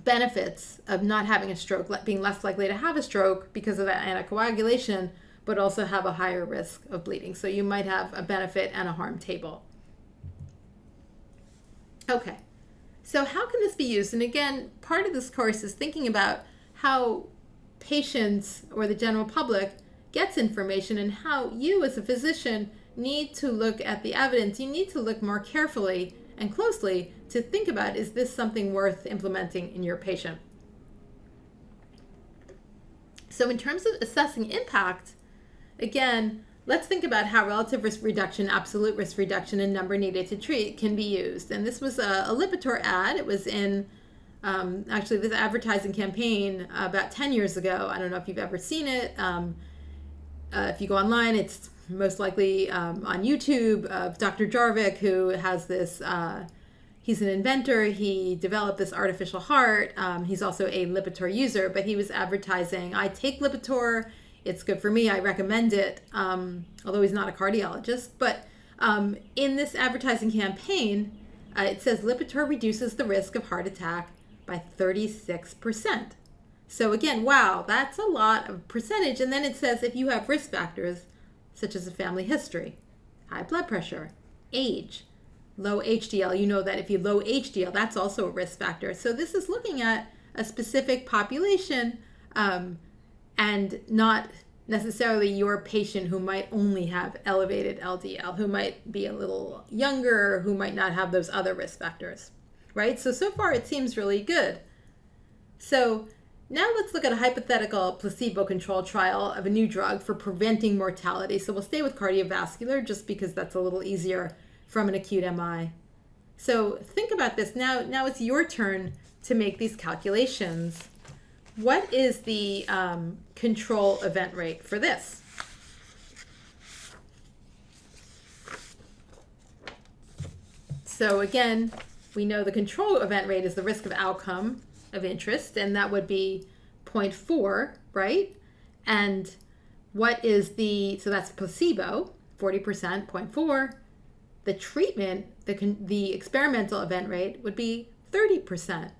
benefits of not having a stroke, being less likely to have a stroke because of that anticoagulation, but also have a higher risk of bleeding. So you might have a benefit and a harm table. Okay, so how can this be used? And again, part of this course is thinking about how patients or the general public gets information and how you as a physician need to look at the evidence. You need to look more carefully and closely to think about, is this something worth implementing in your patient? So in terms of assessing impact, again, let's think about how relative risk reduction, absolute risk reduction, and number needed to treat can be used. And this was a Lipitor ad. It was in actually this advertising campaign about 10 years ago. I don't know if you've ever seen it. If you go online, it's most likely on YouTube of Dr. Jarvik, who has this, he's an inventor. He developed this artificial heart. He's also a Lipitor user, but he was advertising, I take Lipitor, it's good for me, I recommend it, although he's not a cardiologist. But in this advertising campaign, it says Lipitor reduces the risk of heart attack by 36%. So again, wow, that's a lot of percentage. And then it says if you have risk factors, such as a family history, high blood pressure, age, low HDL. You know that if you low HDL, that's also a risk factor. So this is looking at a specific population and not necessarily your patient who might only have elevated LDL, who might be a little younger, who might not have those other risk factors, right? So far it seems really good. So now let's look at a hypothetical placebo-controlled trial of a new drug for preventing mortality. So we'll stay with cardiovascular just because that's a little easier from an acute MI. So think about this. Now it's your turn to make these calculations. What is the control event rate for this? So again, we know the control event rate is the risk of outcome of interest, and that would be 0.4, right? And what is so that's placebo, 40%, 0.4. The treatment, the experimental event rate would be 30%.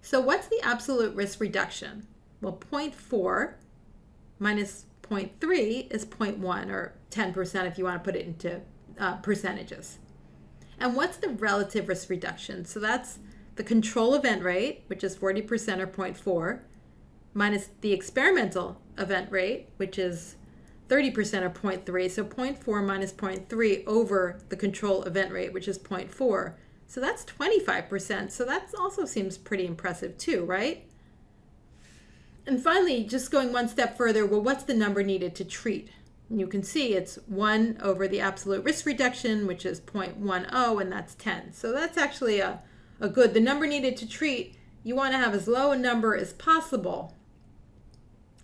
So what's the absolute risk reduction? Well, 0.4 minus 0.3 is 0.1, or 10% if you want to put it into percentages. And what's the relative risk reduction? So that's the control event rate, which is 40% or 0.4, minus the experimental event rate, which is 30% or 0.3. So 0.4 minus 0.3 over the control event rate, which is 0.4. So that's 25%. So that also seems pretty impressive too, right? And finally, just going one step further, well, what's the number needed to treat? And you can see it's 1 over the absolute risk reduction, which is 0.10, and that's 10. So that's actually a good, the number needed to treat, you want to have as low a number as possible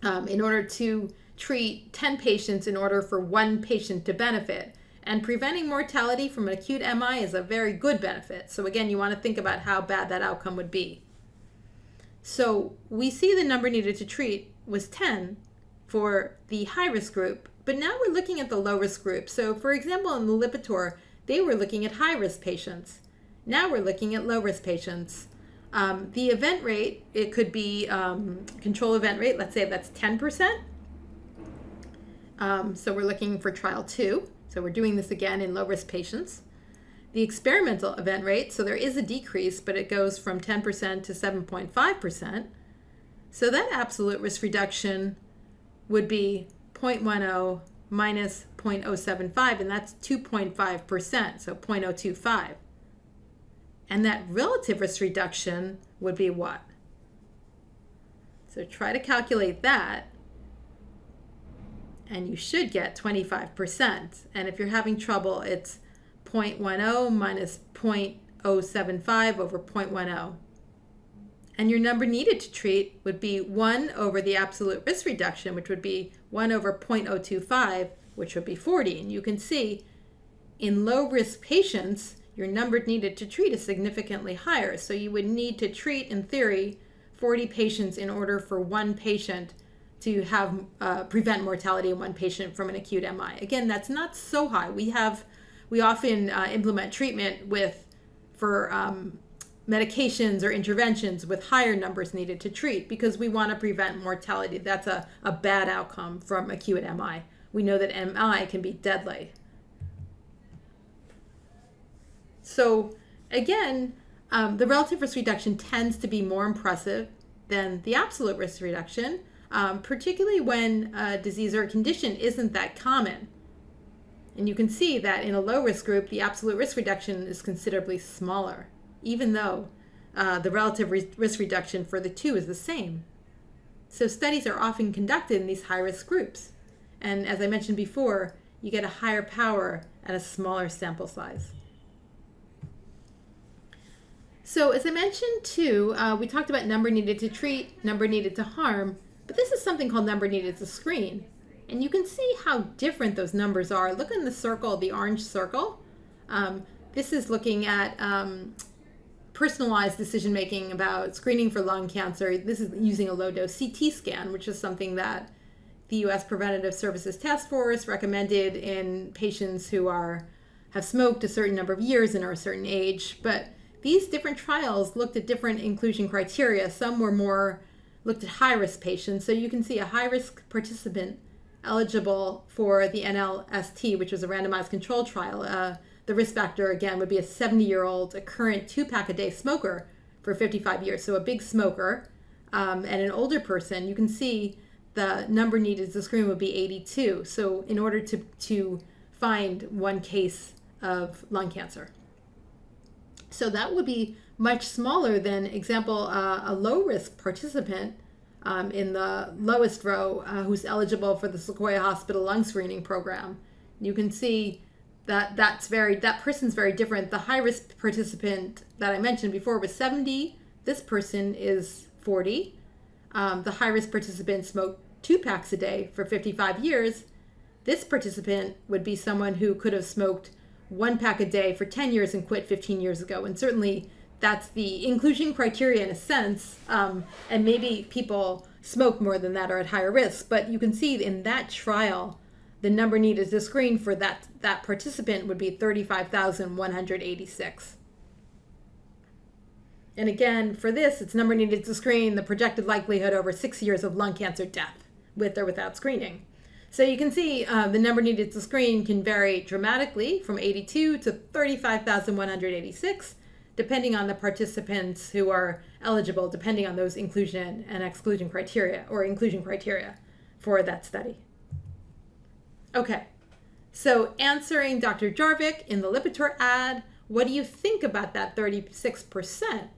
in order to treat 10 patients in order for one patient to benefit. And preventing mortality from an acute MI is a very good benefit. So again, you want to think about how bad that outcome would be. So we see the number needed to treat was 10 for the high-risk group, but now we're looking at the low-risk group. So for example, in the Lipitor, they were looking at high-risk patients. Now we're looking at low-risk patients. The event rate, it could be control event rate, let's say that's 10%. So we're looking for trial 2. So we're doing this again in low-risk patients. The experimental event rate, so there is a decrease, but it goes from 10% to 7.5%. So that absolute risk reduction would be 0.10 minus 0.075, and that's 2.5%, so 0.025. And that relative risk reduction would be what? So try to calculate that, and you should get 25%. And if you're having trouble, it's 0.10 minus 0.075 over 0.10. And your number needed to treat would be 1 over the absolute risk reduction, which would be 1 over 0.025, which would be 40. And you can see in low-risk patients, your number needed to treat is significantly higher. So you would need to treat, in theory, 40 patients in order for one patient to have prevent mortality in one patient from an acute MI. Again, that's not so high. We often implement treatment for medications or interventions with higher numbers needed to treat because we want to prevent mortality. That's a bad outcome from acute MI. We know that MI can be deadly. So again, the relative risk reduction tends to be more impressive than the absolute risk reduction, particularly when a disease or a condition isn't that common. And you can see that in a low-risk group, the absolute risk reduction is considerably smaller, even though the relative risk reduction for the two is the same. So studies are often conducted in these high-risk groups. And as I mentioned before, you get a higher power and a smaller sample size. So as I mentioned too, we talked about number needed to treat, number needed to harm, but this is something called number needed to screen. And you can see how different those numbers are. Look in the circle, the orange circle. This is looking at personalized decision-making about screening for lung cancer. This is using a low-dose CT scan, which is something that the U.S. Preventative Services Task Force recommended in patients who have smoked a certain number of years and are a certain age. But these different trials looked at different inclusion criteria. Some were more looked at high-risk patients. So you can see a high-risk participant eligible for the NLST, which was a randomized control trial. The risk factor, again, would be a 70-year-old, a current 2-pack-a-day smoker for 55 years. So a big smoker and an older person. You can see the number needed to screen would be 82. So in order to find one case of lung cancer. So that would be much smaller than, example, a low-risk participant in the lowest row who's eligible for the Sequoia Hospital lung screening program. You can see that that person's very different. The high-risk participant that I mentioned before was 70. This person is 40. The high-risk participant smoked 2 packs a day for 55 years. This participant would be someone who could have smoked 1 pack a day for 10 years and quit 15 years ago. And certainly that's the inclusion criteria in a sense. And maybe people smoke more than that or at higher risk. But you can see in that trial, the number needed to screen for that participant would be 35,186. And again, for this, it's number needed to screen, the projected likelihood over 6 years of lung cancer death with or without screening. So you can see the number needed to screen can vary dramatically from 82 to 35,186, depending on the participants who are eligible, depending on those inclusion and exclusion criteria or inclusion criteria for that study. Okay, so answering Dr. Jarvik in the Lipitor ad, what do you think about that 36%?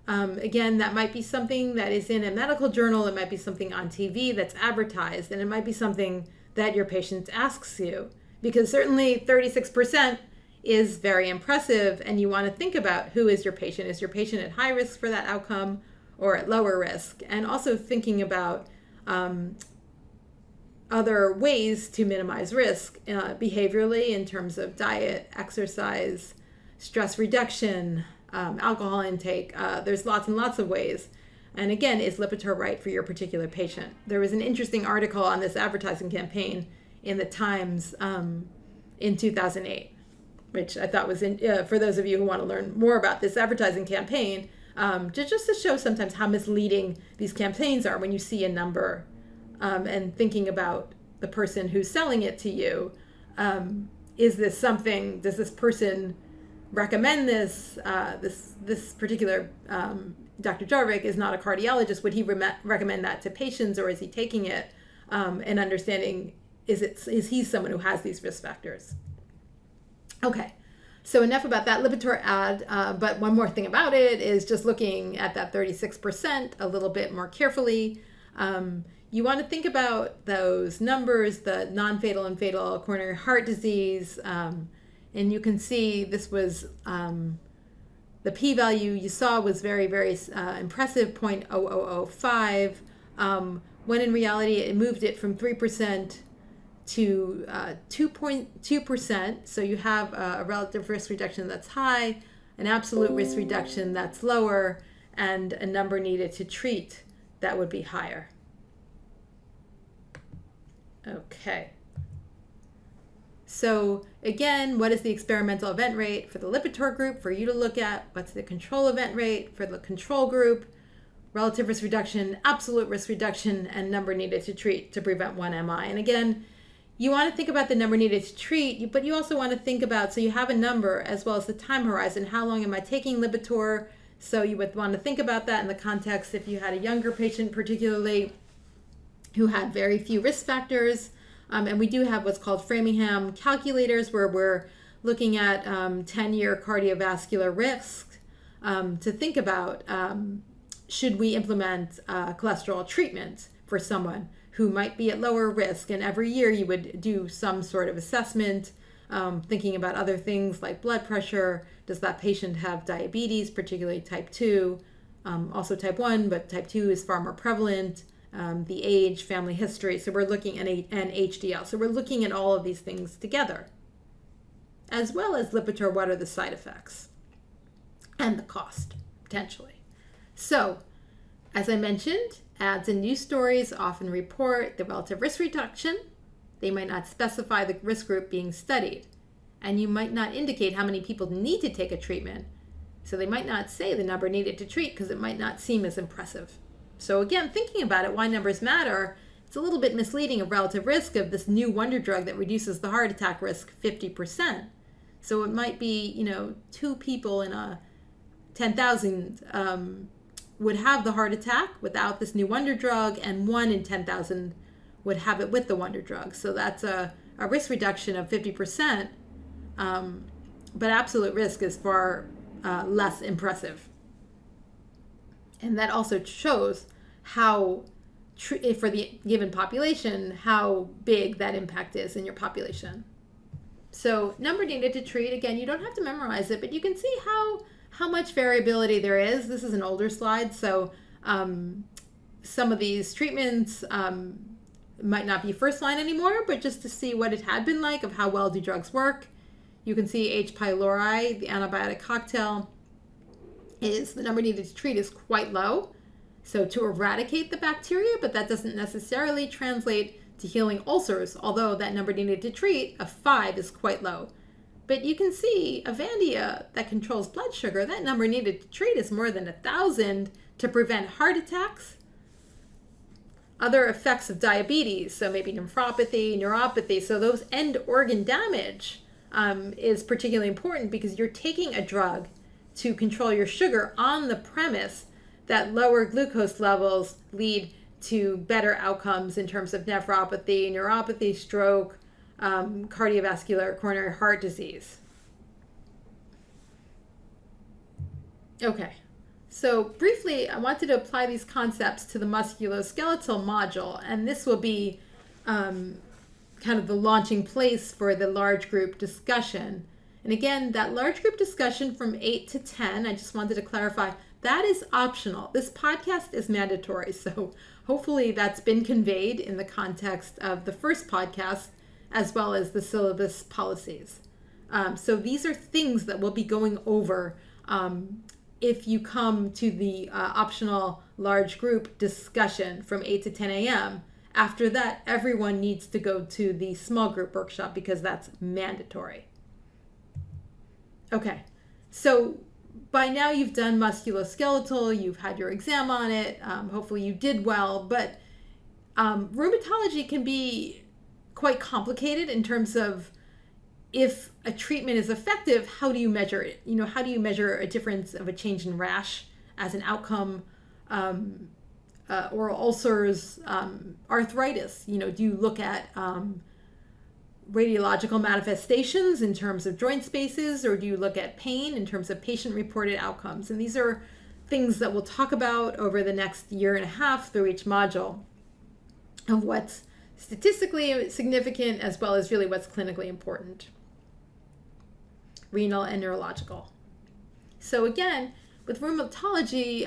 Again, that might be something that is in a medical journal. It might be something on TV that's advertised, and it might be something that your patient asks you, because certainly 36% is very impressive, and you want to think about who is your patient. Is your patient at high risk for that outcome or at lower risk? And also thinking about other ways to minimize risk behaviorally in terms of diet, exercise, stress reduction, alcohol intake. There's lots and lots of ways. And again, is Lipitor right for your particular patient? There was an interesting article on this advertising campaign in the Times in 2008, which I thought was, for those of you who want to learn more about this advertising campaign, just to show sometimes how misleading these campaigns are when you see a number and thinking about the person who's selling it to you. Is this something, does this person recommend this? This particular Dr. Jarvik is not a cardiologist. Would he recommend that to patients, or is he taking it and understanding, is he someone who has these risk factors? Okay, so enough about that Lipitor ad, but one more thing about it is just looking at that 36% a little bit more carefully. You want to think about those numbers, the non-fatal and fatal coronary heart disease, and you can see this was, the p-value you saw was very, very impressive, 0.0005, when in reality it moved it from 3% to 2.2%. So you have a relative risk reduction that's high, an absolute risk reduction that's lower, and a number needed to treat that would be higher. Okay. So again, what is the experimental event rate for the Lipitor group for you to look at? What's the control event rate for the control group? Relative risk reduction, absolute risk reduction, and number needed to treat to prevent 1 MI. And again, you want to think about the number needed to treat, but you also want to think about, so you have a number as well as the time horizon. How long am I taking Lipitor? So you would want to think about that in the context if you had a younger patient particularly who had very few risk factors. And we do have what's called Framingham calculators, where we're looking at 10-year cardiovascular risk to think about, should we implement cholesterol treatment for someone who might be at lower risk? And every year you would do some sort of assessment, thinking about other things like blood pressure. Does that patient have diabetes, particularly type 2? Also type 1, but type 2 is far more prevalent. The age, family history. So we're looking at an HDL. So we're looking at all of these things together, as well as Lipitor. What are the side effects and the cost, potentially? So, as I mentioned, ads and news stories often report the relative risk reduction. They might not specify the risk group being studied, and you might not indicate how many people need to take a treatment. So they might not say the number needed to treat because it might not seem as impressive. So again, thinking about it, why numbers matter, it's a little bit misleading of relative risk of this new wonder drug that reduces the heart attack risk 50%. So it might be, 2 people in a 10,000 would have the heart attack without this new wonder drug, and 1 in 10,000 would have it with the wonder drug. So that's a risk reduction of 50%, but absolute risk is far less impressive. And that also shows how, for the given population, how big that impact is in your population. So number needed to treat, again, you don't have to memorize it, but you can see how much variability there is. This is an older slide, so some of these treatments might not be first line anymore, but just to see what it had been like of how well do drugs work. You can see H. pylori, the antibiotic cocktail, is the number needed to treat is quite low. So to eradicate the bacteria, but that doesn't necessarily translate to healing ulcers, although that number needed to treat of 5 is quite low. But you can see Avandia that controls blood sugar, that number needed to treat is more than 1,000 to prevent heart attacks. other effects of diabetes, so maybe nephropathy, neuropathy. So those end organ damage is particularly important because you're taking a drug to control your sugar on the premise that lower glucose levels lead to better outcomes in terms of nephropathy, neuropathy, stroke, cardiovascular, coronary heart disease. Okay, so briefly, I wanted to apply these concepts to the musculoskeletal module, and this will be kind of the launching place for the large group discussion. And again, that large group discussion from 8 to 10, I just wanted to clarify, that is optional. This podcast is mandatory, so hopefully that's been conveyed in the context of the first podcast, as well as the syllabus policies. So these are things that we'll be going over if you come to the optional large group discussion from 8 to 10 a.m. After that, everyone needs to go to the small group workshop because that's mandatory. Okay, so by now you've done musculoskeletal, you've had your exam on it, hopefully you did well, but rheumatology can be quite complicated in terms of if a treatment is effective, how do you measure it? How do you measure a difference of a change in rash as an outcome? Oral ulcers, arthritis, do you look at radiological manifestations in terms of joint spaces, or do you look at pain in terms of patient-reported outcomes? And these are things that we'll talk about over the next year and a half through each module of what's statistically significant as well as really what's clinically important. Renal and neurological. So again, with rheumatology,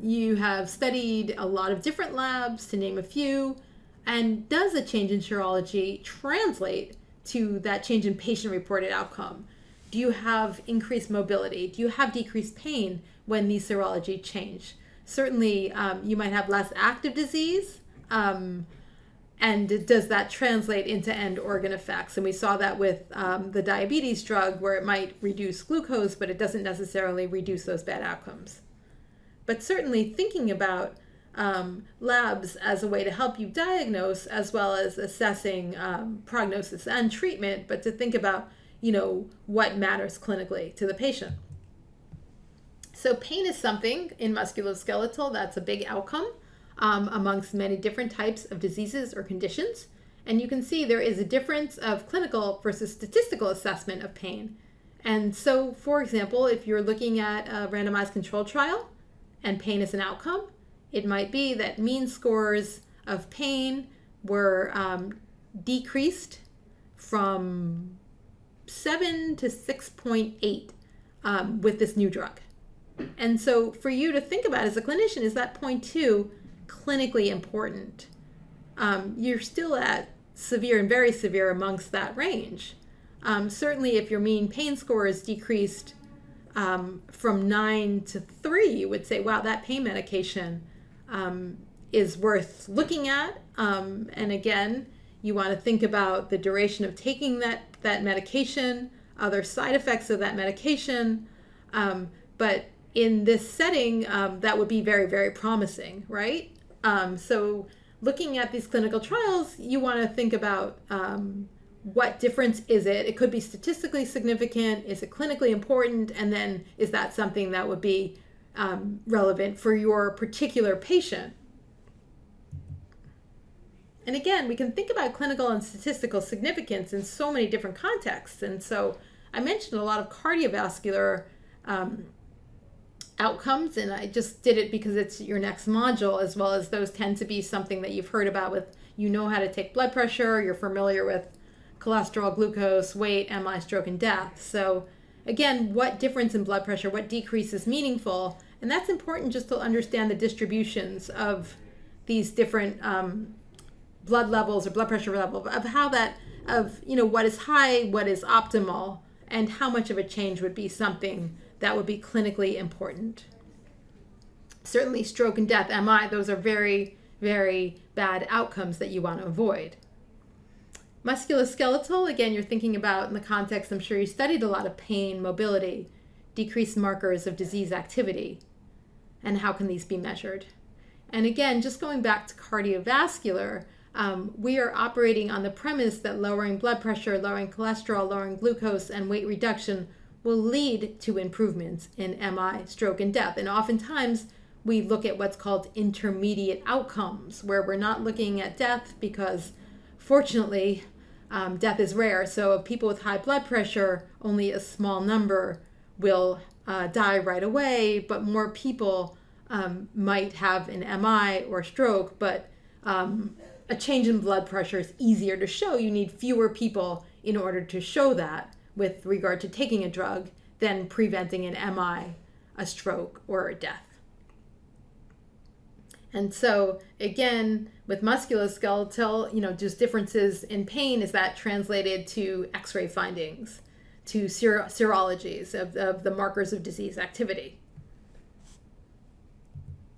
you have studied a lot of different labs, to name a few, and does a change in serology translate to that change in patient-reported outcome? Do you have increased mobility? Do you have decreased pain when these serology change? Certainly, you might have less active disease, and does that translate into end organ effects? And we saw that with the diabetes drug, where it might reduce glucose, but it doesn't necessarily reduce those bad outcomes. But certainly thinking about labs as a way to help you diagnose, as well as assessing prognosis and treatment, but to think about, what matters clinically to the patient. So pain is something in musculoskeletal that's a big outcome amongst many different types of diseases or conditions. And you can see there is a difference of clinical versus statistical assessment of pain. And so, for example, if you're looking at a randomized controlled trial and pain is an outcome, it might be that mean scores of pain were decreased from 7 to 6.8 with this new drug. And so for you to think about as a clinician, is that 0.2 clinically important? You're still at severe and very severe amongst that range. Certainly if your mean pain score is decreased from 9 to 3, you would say, wow, that pain medication is worth looking at. And again, you want to think about the duration of taking that medication, other side effects of that medication. But in this setting, that would be very, very promising, right? So looking at these clinical trials, you want to think about what difference is it? It could be statistically significant. Is it clinically important? And then is that something that would be relevant for your particular patient? And again, we can think about clinical and statistical significance in so many different contexts. And so I mentioned a lot of cardiovascular outcomes, and I just did it because it's your next module, as well as those tend to be something that you've heard about with, how to take blood pressure, you're familiar with cholesterol, glucose, weight, MI, stroke, and death. So again, what difference in blood pressure, what decrease is meaningful? And that's important just to understand the distributions of these different blood levels or blood pressure level, of how that, what is high, what is optimal, and how much of a change would be something that would be clinically important. Certainly stroke and death, MI, those are very, very bad outcomes that you want to avoid. Musculoskeletal, again, you're thinking about in the context, I'm sure you studied a lot of pain, mobility, decreased markers of disease activity, and how can these be measured? And again, just going back to cardiovascular, we are operating on the premise that lowering blood pressure, lowering cholesterol, lowering glucose, and weight reduction will lead to improvements in MI, stroke, and death. And oftentimes, we look at what's called intermediate outcomes, where we're not looking at death because, fortunately, death is rare. So of people with high blood pressure, only a small number will die right away, but more people might have an MI or stroke, but a change in blood pressure is easier to show. You need fewer people in order to show that with regard to taking a drug than preventing an MI, a stroke, or a death. And so again, with musculoskeletal, just differences in pain, is that translated to x-ray findings, to serologies of the markers of disease activity.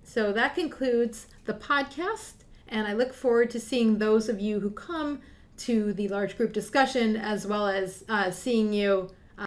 So that concludes the podcast, and I look forward to seeing those of you who come to the large group discussion, as well as seeing you